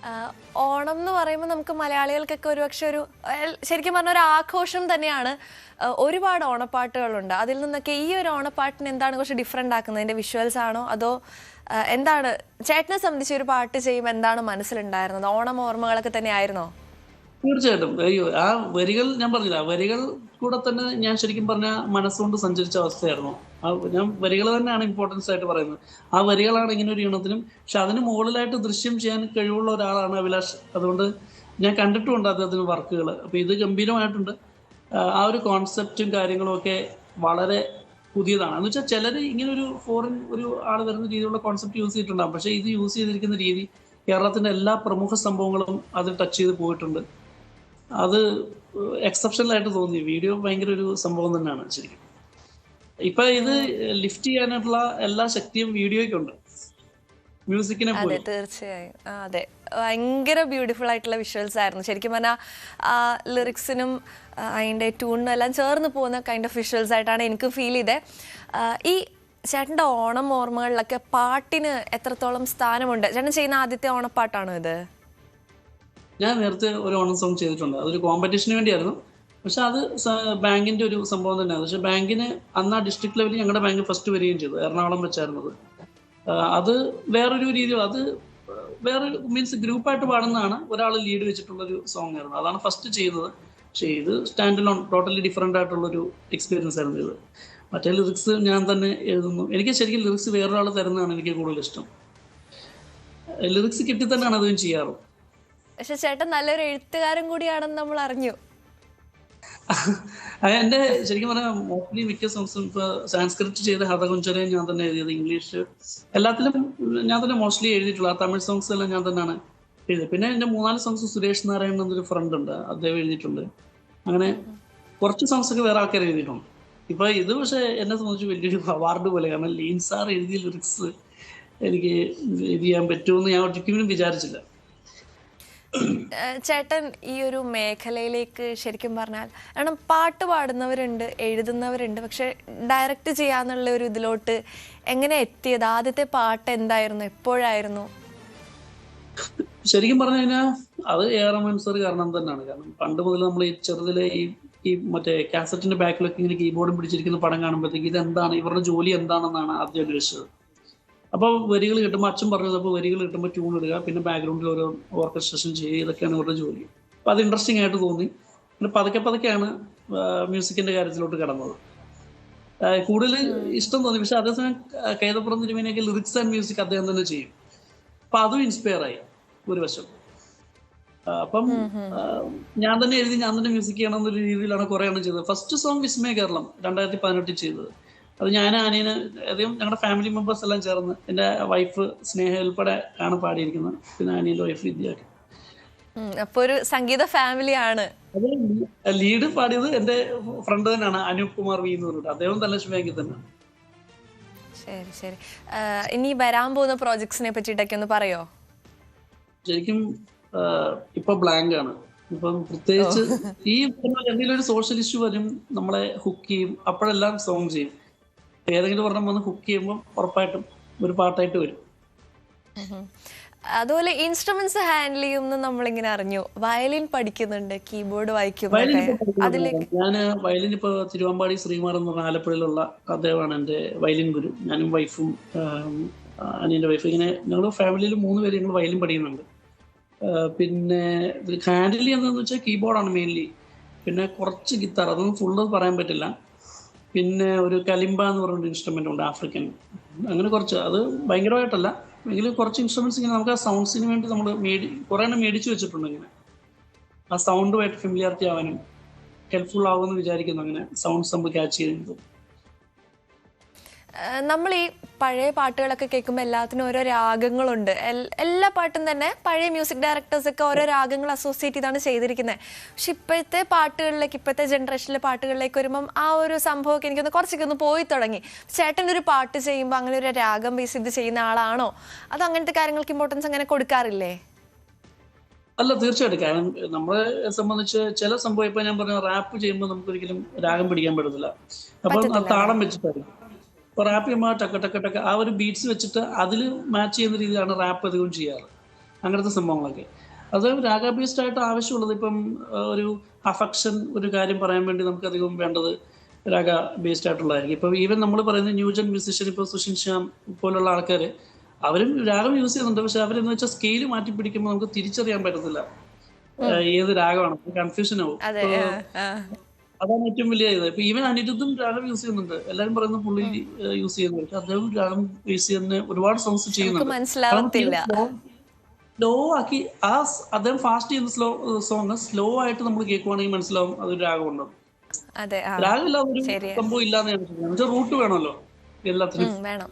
ആഹ് ഓണം എന്ന് പറയുമ്പോൾ നമുക്ക് മലയാളികൾക്കൊക്കെ ഒരുപക്ഷെ ശരിക്കും പറഞ്ഞ ഒരു ആഘോഷം തന്നെയാണ്. ഒരുപാട് ഓണപ്പാട്ടുകളുണ്ട്. അതിൽ നിന്നൊക്കെ ഈ ഒരു ഓണപ്പാട്ടിന് എന്താണ് കുറച്ച് ഡിഫറെൻ്റ് ആക്കുന്നത്? അതിൻ്റെ വിഷ്വൽസ് ആണോ അതോ എന്താണ് ചേട്ടനെ സംബന്ധിച്ച് ഒരു പാട്ട് ചെയ്യുമ്പോൾ എന്താണ് മനസ്സിലുണ്ടായിരുന്നത്? ഓണം ഓർമ്മകളൊക്കെ തന്നെ ആയിരുന്നോ? തീർച്ചയായിട്ടും. അയ്യോ! ആ വരികൾ ഞാൻ പറഞ്ഞില്ലേ, ആ വരികൾ കൂടെ തന്നെ ഞാൻ ശരിക്കും പറഞ്ഞാൽ മനസ്സുകൊണ്ട് സഞ്ചരിച്ച അവസ്ഥയായിരുന്നു. ഞാൻ വരികൾ തന്നെയാണ് ഇമ്പോർട്ടൻസ് ആയിട്ട് പറയുന്നത്. ആ വരികളാണ് ഇങ്ങനെ ഒരു ഈണത്തിനും പക്ഷെ അതിന് മുകളിലായിട്ട് ദൃശ്യം ചെയ്യാൻ കഴിവുള്ള ഒരാളാണ് അഭിലാഷ്. അതുകൊണ്ട് ഞാൻ കണ്ടിട്ടുമുണ്ട് അദ്ദേഹത്തിന് വർക്കുകൾ. അപ്പോൾ ഇത് ഗംഭീരമായിട്ടുണ്ട്. ആ ഒരു കോൺസെപ്റ്റും കാര്യങ്ങളും ഒക്കെ വളരെ പുതിയതാണ്. എന്ന് വെച്ചാൽ ചിലർ ഇങ്ങനെ ഒരു ഫോറിൻ ഒരു ആൾ വരുന്ന രീതിയിലുള്ള കോൺസെപ്റ്റ് യൂസ് ചെയ്തിട്ടുണ്ടാകും. പക്ഷേ ഇത് യൂസ് ചെയ്തിരിക്കുന്ന രീതി കേരളത്തിന്റെ എല്ലാ പ്രമുഖ സംഭവങ്ങളും അത് ടച്ച് ചെയ്ത് പോയിട്ടുണ്ട്. അത് എക്സെപ്ഷണൽ ആയിട്ട് തോന്നി. വീഡിയോ ഭയങ്കര ഒരു സംഭവം തന്നെയാണ് ശരിക്കും. ഇപ്പൊ ഇത് ലിഫ്റ്റ് ചെയ്യാനായിട്ടുള്ള എല്ലാ ശക്തിയും വീഡിയോയ്ക്കുണ്ട്, മ്യൂസിക്കിനെ അതെ, പോലും. തീർച്ചയായും. അതെ, ഭയങ്കര ബ്യൂട്ടിഫുൾ ആയിട്ടുള്ള വിഷ്വൽസ് ആയിരുന്നു. ശരിക്കും പറഞ്ഞാൽ ആ ലിറിക്സിനും അതിൻ്റെ ട്യൂണിനും എല്ലാം ചേർന്ന് പോകുന്ന കൈൻഡ് ഓഫ് വിഷ്വൽസ് ആയിട്ടാണ് എനിക്ക് ഫീൽ ചെയ്തത്. ഈ ചേട്ടൻ്റെ ഓണം ഓർമ്മകളിലൊക്കെ പാട്ടിന് എത്രത്തോളം സ്ഥാനമുണ്ട്? ചേട്ടൻ ചെയ്യുന്ന ആദ്യത്തെ ഓണപ്പാട്ടാണോ ഇത്? ഞാൻ നേരത്തെ ഒരു ഓണം സോങ് ചെയ്തിട്ടുണ്ട്. അതൊരു കോമ്പറ്റീഷന് വേണ്ടിയായിരുന്നു. പക്ഷെ അത് ബാങ്കിന്റെ ഒരു സംഭവം തന്നെയാണ്. പക്ഷെ ബാങ്കിന് അന്ന് ആ ഡിസ്ട്രിക്ട് ലെവലിൽ ഞങ്ങളുടെ ബാങ്ക് ഫസ്റ്റ് വരികയും ചെയ്തു. എറണാകുളം വെച്ചായിരുന്നത്. അത് വേറൊരു രീതിയിൽ അത് വേറെ മീൻസ് ഗ്രൂപ്പായിട്ട് പാടുന്നതാണ്. ഒരാൾ ലീഡ് വെച്ചിട്ടുള്ളൊരു സോങ് ആയിരുന്നു. അതാണ് ഫസ്റ്റ് ചെയ്തത്. പക്ഷേ ഇത് സ്റ്റാൻഡ് ലോൺ ടോട്ടലി ഡിഫറെൻ്റ് ആയിട്ടുള്ളൊരു എക്സ്പീരിയൻസ് ആയിരുന്നു ഇത്. മറ്റേ ലിറിക്സ് ഞാൻ തന്നെ എഴുതുന്നു. എനിക്ക് ശരിക്കും ലിറിക്സ് വേറൊരാൾ തരുന്നതാണ് എനിക്ക് കൂടുതൽ ഇഷ്ടം. ലിറിക്സ് കിട്ടി തന്നെയാണ് അതും ചെയ്യാറ്. പക്ഷെ ചേട്ടൻ നല്ലൊരു എഴുത്തുകാരൻ കൂടിയാണെന്ന് നമ്മൾ അറിഞ്ഞു. എൻ്റെ ശരിക്കും പറഞ്ഞാൽ മോസ്റ്റ്ലി മിക്ക സോങ്സും ഇപ്പോൾ സാൻസ്ക്രിറ്റ് ചെയ്ത ഹതകുഞ്ചരയും ഞാൻ തന്നെ എഴുതിയത്. ഇംഗ്ലീഷ് എല്ലാത്തിലും ഞാൻ തന്നെ മോസ്റ്റ്ലി എഴുതിയിട്ടുള്ളൂ. ആ തമിഴ് സോങ്സ് എല്ലാം ഞാൻ തന്നെയാണ് എഴുതിയത്. പിന്നെ എൻ്റെ 3-4 സോങ്സ് സുരേഷ് നാരായണൻ എന്നൊരു ഫ്രണ്ട് ഉണ്ട്, അദ്ദേഹം എഴുതിയിട്ടുണ്ട്. അങ്ങനെ കുറച്ച് സോങ്സ് ഒക്കെ വേറെ ആൾക്കാർ എഴുതിയിട്ടുണ്ട്. ഇപ്പൊ ഇത് പക്ഷേ എന്നെ സംബന്ധിച്ച് വലിയൊരു അവാർഡ് പോലെ. കാരണം ലീൻ സാർ എഴുതിയ ലിറിക്സ് എനിക്ക് ഇത് ചെയ്യാൻ പറ്റുമെന്ന് ഞാൻ ഒരിക്കലും വിചാരിച്ചില്ല. ചേട്ടൻ ഈ ഒരു മേഖലയിലേക്ക് ശരിക്കും പറഞ്ഞാൽ, കാരണം പാട്ട് പാടുന്നവരുണ്ട്, എഴുതുന്നവരുണ്ട്, പക്ഷെ ഡയറക്റ്റ് ചെയ്യാന്നുള്ള ഒരു ഇതിലോട്ട് എങ്ങനെ എത്തിയത്? ആദ്യത്തെ പാട്ട് എന്തായിരുന്നു? എപ്പോഴായിരുന്നു? ശരിക്കും പറഞ്ഞു കഴിഞ്ഞാൽ അത് AR റഹ്മാൻ സാർ കാരണം തന്നെയാണ്. കാരണം പണ്ട് മുതൽ നമ്മൾ ഈ ചെറുതിലെ ഈ മറ്റേ കാസറ്റിന്റെ ബാക്കിലൊക്കെ ഇങ്ങനെ കീബോർഡും പിടിച്ചിരിക്കുന്ന പടം കാണുമ്പോഴത്തേക്ക് ഇതെന്താണ്, ഇവരുടെ ജോലി എന്താണെന്നാണ് ആദ്യം അന്വേഷിച്ചത്. അപ്പോൾ വരികൾ കിട്ടുമ്പോൾ അച്ഛൻ പറഞ്ഞത്, അപ്പോൾ വരികൾ കിട്ടുമ്പോൾ ട്യൂൺ ഇടുക, പിന്നെ ബാക്ക്ഗ്രൗണ്ടിൽ ഓരോ ഓർക്കസ്ട്രേഷൻ ചെയ്യുക, ഇതൊക്കെയാണ് ഇവരുടെ ജോലി. അപ്പോൾ അത് ഇൻട്രസ്റ്റിംഗ് ആയിട്ട് തോന്നി. പിന്നെ പതുക്കെ പതുക്കെയാണ് മ്യൂസിക്കിന്റെ കാര്യത്തിലോട്ട് കടന്നത്. കൂടുതൽ ഇഷ്ടം തോന്നി. പക്ഷെ അതേസമയം കൈതപ്പുറം തിരുമേനിയൊക്കെ ലിറിക്സ് ആൻഡ് മ്യൂസിക് അദ്ദേഹം തന്നെ ചെയ്യും. അപ്പം അതും ഇൻസ്പയർ ആയി ഒരു വശം. അപ്പം ഞാൻ തന്നെ എഴുതി ഞാൻ തന്നെ മ്യൂസിക് ചെയ്യണം എന്നൊരു രീതിയിലാണ് കുറേ എണ്ണം ചെയ്തത്. ഫസ്റ്റ് സോങ് വിസ്മയ കേരളം 2018 ചെയ്തത്. അത് ഞാൻ അനിയന് അധികം ഞങ്ങളുടെ ഫാമിലി മെമ്പേഴ്സ് എല്ലാം ചേർന്ന്, എൻ്റെ വൈഫ് സ്നേഹ ഉൾപ്പെടെ ആണ് പാടിയിരിക്കുന്നത്. പിന്നെ അനിയൻ്റെ വൈഫ് വിദ്യയൊക്കെ. അപ്പൊ ഒരു സംഗീത ഫാമിലിയാണ്. അത് ലീഡ് പാടിയത് എൻ്റെ ഫ്രണ്ട് തന്നെയാണ്, അനൂപ് കുമാർ വി എന്ന് പറഞ്ഞിട്ട്. അദ്ദേഹം ധനലക്ഷ്മി ബാങ്കിൽ തന്നെയാണ്. ശരി, ശരി. ഇനി വരാൻ പോകുന്ന പ്രോജക്ട്സിനെ പറ്റിയിട്ടൊക്കെ ഒന്ന് പറയോ? ശരിക്കും ഇപ്പൊ ബ്ലാങ്ക് ആണ്. ഇപ്പം പ്രത്യേകിച്ച് ഈ എന്തെങ്കിലും ഒരു സോഷ്യൽ ഇഷ്യൂ വരും, നമ്മളെ ഹുക്ക് ചെയ്യും, അപ്പോഴെല്ലാം സോങ് ചെയ്യും. ഏതെങ്കിലും ഒരെണ്ണം വന്ന് ഹുക്ക് ചെയ്യുമ്പോൾ ഉറപ്പായിട്ടും ഒരു പാട്ടായിട്ട് വരും. അതുപോലെ ഇൻസ്ട്രുമെന്റ്സ് ഹാൻഡിൽ ചെയ്യുമെന്ന് നമ്മളിങ്ങനെ അറിഞ്ഞു. വയലിൻ പഠിക്കുന്നുണ്ട്, കീബോർഡ് വായിക്കും. ഞാൻ വയലിൻ ഇപ്പൊ തിരുവമ്പാടി ശ്രീമാർ എന്ന് പറഞ്ഞ ആലപ്പുഴയിലുള്ള അദ്ദേഹമാണ് എൻ്റെ വയലിൻ ഗുരു. ഞാനും വൈഫും അനിയൻ്റെ വൈഫ് ഇങ്ങനെ ഞങ്ങൾ ഫാമിലിയിൽ 3 പേര് ഞങ്ങൾ വയലിൻ പഠിക്കുന്നുണ്ട്. പിന്നെ ഹാൻഡിൽ ചെയ്യുന്നതെന്ന് വെച്ചാൽ കീബോർഡാണ് മെയിൻലി. പിന്നെ കുറച്ച് ഗിത്താർ, അതൊന്നും ഫുള്ള് പറയാൻ പറ്റില്ല. പിന്നെ ഒരു കലിംബ എന്ന് പറഞ്ഞൊരു ഇൻസ്ട്രുമെൻ്റ് ഉണ്ട്, ആഫ്രിക്കൻ. അങ്ങനെ കുറച്ച്, അത് ഭയങ്കരമായിട്ടല്ല എങ്കിലും കുറച്ച് ഇൻസ്ട്രുമെന്റ്സ് ഇങ്ങനെ നമുക്ക് ആ സൗണ്ട്സിന് വേണ്ടി നമ്മൾ കുറേ എണ്ണം മേടിച്ച് വെച്ചിട്ടുണ്ട്. ഇങ്ങനെ ആ സൗണ്ടുമായിട്ട് ഫെമിലിയാരിറ്റി ആവാനും ഹെൽപ്ഫുൾ ആവുമെന്ന് വിചാരിക്കുന്നു. അങ്ങനെ സൗണ്ട്സ് നമ്മൾ ക്യാച്ച് ചെയ്യുന്നത്. നമ്മൾ ഈ പഴയ പാട്ടുകളൊക്കെ കേൾക്കുമ്പോൾ എല്ലാത്തിനും ഓരോ രാഗങ്ങളുണ്ട്. എല്ലാ പാട്ടും തന്നെ പഴയ മ്യൂസിക് ഡയറക്ടേഴ്സൊക്കെ ഓരോ രാഗങ്ങൾ അസോസിയേറ്റ് ചെയ്താണ് ചെയ്തിരിക്കുന്നത്. പക്ഷെ ഇപ്പോഴത്തെ പാട്ടുകളിലേക്ക്, ഇപ്പോഴത്തെ ജനറേഷനിലെ പാട്ടുകളിലേക്ക് വരുമ്പം ആ ഒരു സംഭവമൊക്കെ എനിക്കൊന്ന് കുറച്ചൊക്കെ ഒന്ന് പോയി തുടങ്ങി. ചേട്ടൻ്റെ ഒരു പാട്ട് ചെയ്യുമ്പോൾ അങ്ങനെ ഒരു രാഗം ബേസ് ചെയ്ത് ചെയ്യുന്ന ആളാണോ അതോ അങ്ങനത്തെ കാര്യങ്ങൾക്ക് ഇമ്പോർട്ടൻസ് അങ്ങനെ കൊടുക്കാറില്ലേ? അല്ല, തീർച്ചയായിട്ടും. കാരണം നമ്മളെ സംബന്ധിച്ച് ചില സംഭവം ഇപ്പൊ ഞാൻ പറഞ്ഞ റാപ്പ് ചെയ്യുമ്പോൾ നമുക്കൊരിക്കലും രാഗം പിടിക്കാൻ പറ്റത്തില്ല. അപ്പം ആ താളം വെച്ചിട്ടായിരിക്കും. ഇപ്പോൾ റാപ്പ് ചെയ്യുമ്പോൾ ടക്ക ടക്ക ടക്ക ആ ഒരു ബീറ്റ്സ് വെച്ചിട്ട് അതിൽ മാച്ച് ചെയ്യുന്ന രീതിയിലാണ് റാപ്പ് അധികം ചെയ്യാറ്. അങ്ങനത്തെ സംഭവങ്ങളൊക്കെ. അത് രാഗ ബേസ്ഡ് ആയിട്ട് ആവശ്യമുള്ളത് ഇപ്പം ഒരു അഫക്ഷൻ ഒരു കാര്യം പറയാൻ വേണ്ടി നമുക്ക് അധികം വേണ്ടത് രാഗ ബേസ്ഡ് ആയിട്ടുള്ളതായിരിക്കും. ഇപ്പം ഈവൻ നമ്മൾ പറയുന്ന ന്യൂജൻ മ്യൂസിഷ്യൻ ഇപ്പോൾ സുഷിൻ ശ്യാം പോലുള്ള ആൾക്കാർ അവരും രാഗം യൂസ് ചെയ്യുന്നുണ്ട്. പക്ഷെ അവരെന്ന് വെച്ചാൽ സ്കെയിൽ മാറ്റി പിടിക്കുമ്പോൾ നമുക്ക് തിരിച്ചറിയാൻ പറ്റത്തില്ല ഏത് രാഗമാണ്, കൺഫ്യൂഷൻ ആവും. അതാണ് ഏറ്റവും വലിയ ഇത്. ഇപ്പൊ ഈവൻ അനിരുദ്ധും രാഗം യൂസ് ചെയ്യുന്നുണ്ട്. എല്ലാരും പറയുന്ന പുള്ളി യൂസ് ചെയ്യുന്നുണ്ട്. പക്ഷെ അദ്ദേഹം രാഗം യൂസ് ചെയ്യുന്ന ഒരുപാട് സോങ്സ് ചെയ്യുന്നുണ്ട്. സ്ലോ ആക്കി അദ്ദേഹം ഫാസ്റ്റ് ചെയ്യുന്ന സോങ് സ്ലോ ആയിട്ട് നമ്മൾ കേൾക്കുവാണെങ്കിൽ മനസ്സിലാവും അതൊരു രാഗമുണ്ടോ. രാഗമില്ലാതെ ഒരു സംഭവം ഇല്ലാന്ന് ഞാൻ വിശ്വസിക്കുന്നു. റൂട്ട് വേണമല്ലോ എല്ലാത്തിനും.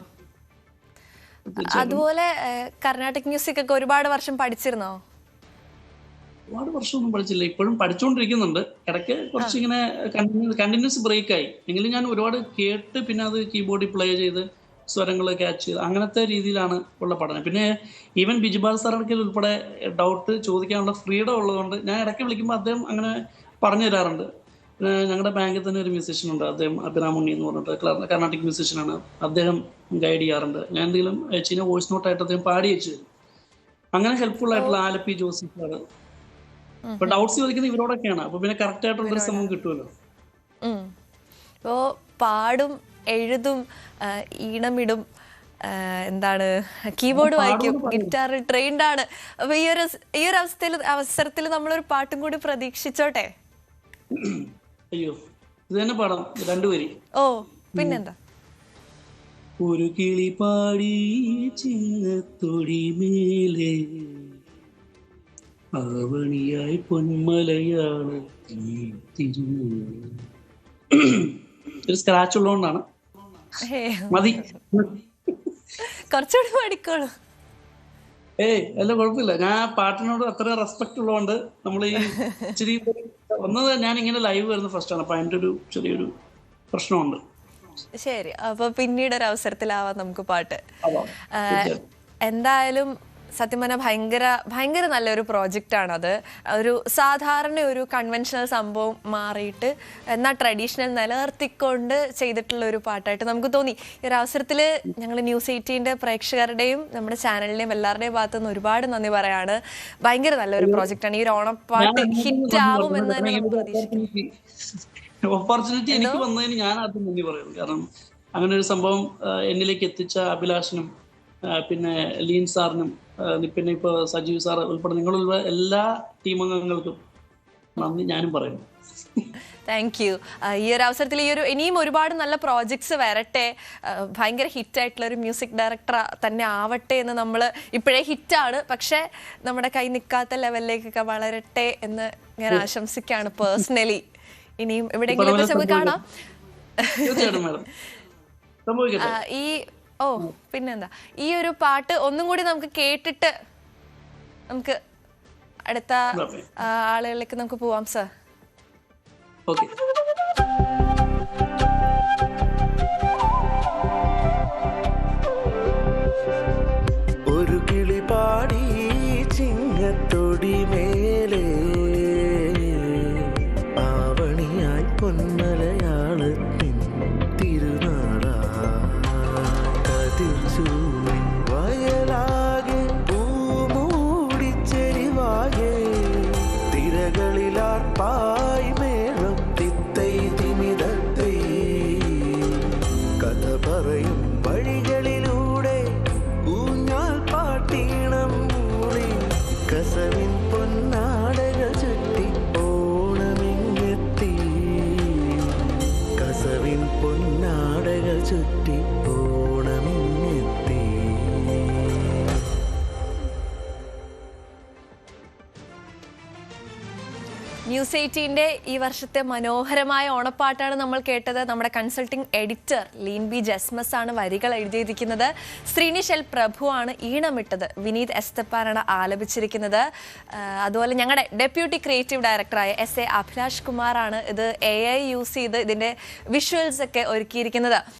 അതുപോലെ കർണാട്ടിക് മ്യൂസിക് ഒക്കെ ഒരുപാട് വർഷം പഠിച്ചിരുന്നോ? ഒരുപാട് വർഷമൊന്നും പഠിച്ചില്ല, ഇപ്പോഴും പഠിച്ചുകൊണ്ടിരിക്കുന്നുണ്ട്. ഇടയ്ക്ക് കുറച്ചിങ്ങനെ കണ്ടിന്യൂസ് ബ്രേക്ക് ആയി. എങ്കിലും ഞാൻ ഒരുപാട് കേട്ട് പിന്നെ അത് കീബോർഡിൽ പ്ലേ ചെയ്ത് സ്വരങ്ങൾ ക്യാച്ച് ചെയ്ത് അങ്ങനത്തെ രീതിയിലാണ് ഉള്ള പഠനം. പിന്നെ ഈവൻ ബിജുപാൽ സാറൊക്കെ ഉൾപ്പെടെ ഡൗട്ട് ചോദിക്കാനുള്ള ഫ്രീഡം ഉള്ളതുകൊണ്ട് ഞാൻ ഇടയ്ക്ക് വിളിക്കുമ്പോൾ അദ്ദേഹം അങ്ങനെ പറഞ്ഞു തരാറുണ്ട്. ഞങ്ങളുടെ ബാങ്കിൽ തന്നെ ഒരു മ്യൂസീഷ്യൻ ഉണ്ട്, അദ്ദേഹം അഭിരാമുണ്ണി എന്ന് പറഞ്ഞിട്ട് കർണാട്ടിക് മ്യൂസീഷ്യനാണ്. അദ്ദേഹം ഗൈഡ് ചെയ്യാറുണ്ട്. ഞാൻ എന്തെങ്കിലും ചീന വോയിസ് നോട്ടായിട്ട് അദ്ദേഹം പാടി വെച്ചു തരും. അങ്ങനെ ഹെൽപ്ഫുൾ ആയിട്ടുള്ള ആലപ്പി ജോസഫ് സാറ്. ഇപ്പൊ ഡൗട്ട്സ് ചോദിക്കുന്നത് ഇവരോടൊക്കെയാണ്. അപ്പൊ പിന്നെ കറക്റ്റ് ആയിട്ടുള്ളൊരു സംഭവം കിട്ടുമല്ലോ. ഇപ്പോ പാടും എഴുതും ഈണമിടും എന്താണ് കീബോർഡ് വായിക്കും, ഗിറ്റാറിൽ ട്രെയിൻഡ് ആണ്. അപ്പൊ ഈ ഒരു അവസരത്തിൽ നമ്മളൊരു പാട്ടും കൂടി പ്രതീക്ഷിച്ചോട്ടെ? അയ്യോ, ഇത് തന്നെ പാടാം രണ്ടുപേരി. ഓ പിന്നെന്താ. ഒരു കിളി പാടി ചിന്നത്തൊടി മേലെ ആവണിയായി പൊന്മലയാണ് ഒരു സ്ക്രാച്ച് ഉള്ളതുകൊണ്ടാണ്. മതി, കുറച്ചുകൂടി പാടിക്കോളൂ. അല്ല കുഴപ്പമില്ല. ഞാൻ പാട്ടിനോട് അത്ര റെസ്പെക്ട് ഉള്ളതുകൊണ്ട് നമ്മൾ ഈ ഇച്ചിരി ഒന്നത് ഞാൻ ഇങ്ങനെ ലൈവ് വരുന്ന ഫസ്റ്റ് ആണ്. അപ്പൊ അതിന്റെ ഒരു ചെറിയൊരു പ്രശ്നമുണ്ട്. ശരി, അപ്പൊ പിന്നീട് ഒരു അവസരത്തിലാവാം നമുക്ക് പാട്ട്. എന്തായാലും സത്യം പറഞ്ഞാൽ ഭയങ്കര നല്ലൊരു പ്രോജക്റ്റാണത്. ഒരു സാധാരണ ഒരു കൺവെൻഷണൽ സംഭവം മാറിയിട്ട് എന്നാൽ ട്രഡീഷണൽ നിലനിർത്തിക്കൊണ്ട് ചെയ്തിട്ടുള്ള ഒരു പാട്ടായിട്ട് നമുക്ക് തോന്നി. ഈ ഒരു അവസരത്തിൽ ഞങ്ങൾ ന്യൂസ് 18 പ്രേക്ഷകരുടെയും നമ്മുടെ ചാനലിന്റെയും എല്ലാവരുടെയും ഭാഗത്തു നിന്ന് ഒരുപാട് നന്ദി പറയാണ്. ഭയങ്കര നല്ലൊരു പ്രോജക്റ്റാണ്. ഈ ഒരു ഓണപ്പാട്ട് ഹിറ്റ് ആവും എന്ന് തന്നെ നമുക്ക് പ്രതീക്ഷിക്കുന്നു. ഓപ്പർച്യൂണിറ്റി എനിക്ക് വന്നതിന് ഞാൻ ആദ്യം നന്ദി പറയുന്നു. കാരണം അങ്ങനെ ഒരു സംഭവം എന്നിലേക്ക് എത്തിച്ച അഭിലാഷിനും പിന്നെ ലീൻ സാറിനും പിന്നെ ഇപ്പൊ സജീവ് സാർ ഉൾപ്പെടെ നിങ്ങളുള്ള എല്ലാ ടീം അംഗങ്ങൾക്കും നന്ദി ഞാനും പറയുന്നു. Thank you. ഈ ഒരു അവസരത്തിൽ ഇനിയും ഒരുപാട് നല്ല പ്രോജക്ട്സ് വരട്ടെ. ഭയങ്കര ഹിറ്റായിട്ടുള്ള ഒരു മ്യൂസിക് ഡയറക്ടർ തന്നെ ആവട്ടെ എന്ന് നമ്മൾ ഇപ്പോഴേ ഹിറ്റാണ്, പക്ഷെ നമ്മുടെ കൈ നിൽക്കാത്ത ലെവലിലേക്കൊക്കെ വളരട്ടെ എന്ന് ഞാൻ ആശംസിക്കുകയാണ് പേഴ്സണലി. ഇനിയും എവിടെയെങ്കിലും നമുക്ക് കാണാം. പിന്നെന്താ, ഈ ഒരു പാട്ട് ഒന്നും കൂടി നമുക്ക് കേട്ടിട്ട് നമുക്ക് അടുത്ത ആളുകളിലേക്ക് നമുക്ക് പോവാം സർ. ഒരു കിളി പാടി ചിങ്ങത്തൊടി മേലെ ആവണിയായി പൊന്മലയാളത്തിൻ തിരുനാളാ വയലാകെ പൂമൂടിച്ചെരിവാകെ തിരകളിലാർപ്പായി മേളം തിത്തൈ തിമിതത്തൈ കഥ പറയും വഴികളിലൂടെ ഊഞ്ഞാൽ പാട്ടീണം മൂളി കസവിൻ പൊന്നാടകൾ ചുറ്റി ഓണമിങ്ങെത്തി കസവിൻ പൊന്നാടകൾ ചുറ്റി ഓണമിങ്ങെത്തി. ന്യൂസ് 18 ഈ വർഷത്തെ മനോഹരമായ ഓണപ്പാട്ടാണ് നമ്മൾ കേട്ടത്. നമ്മുടെ കൺസൾട്ടിംഗ് എഡിറ്റർ ലീൻ ബി ജസ്മസ് ആണ് വരികൾ എഴുതിയിരിക്കുന്നത്. ശ്രീനിഷ് എൽ പ്രഭു ആണ് ഈണമിട്ടത്. വിനീത് എസ്തപ്പാനാണ് ആലപിച്ചിരിക്കുന്നത്. അതുപോലെ ഞങ്ങളുടെ ഡെപ്യൂട്ടി ക്രിയേറ്റീവ് ഡയറക്ടറായ SA അഭിലാഷ് കുമാറാണ് ഇത് AI യൂസ് ചെയ്ത് ഇതിന്റെ വിഷ്വൽസ് ഒക്കെ ഒരുക്കിയിരിക്കുന്നത്.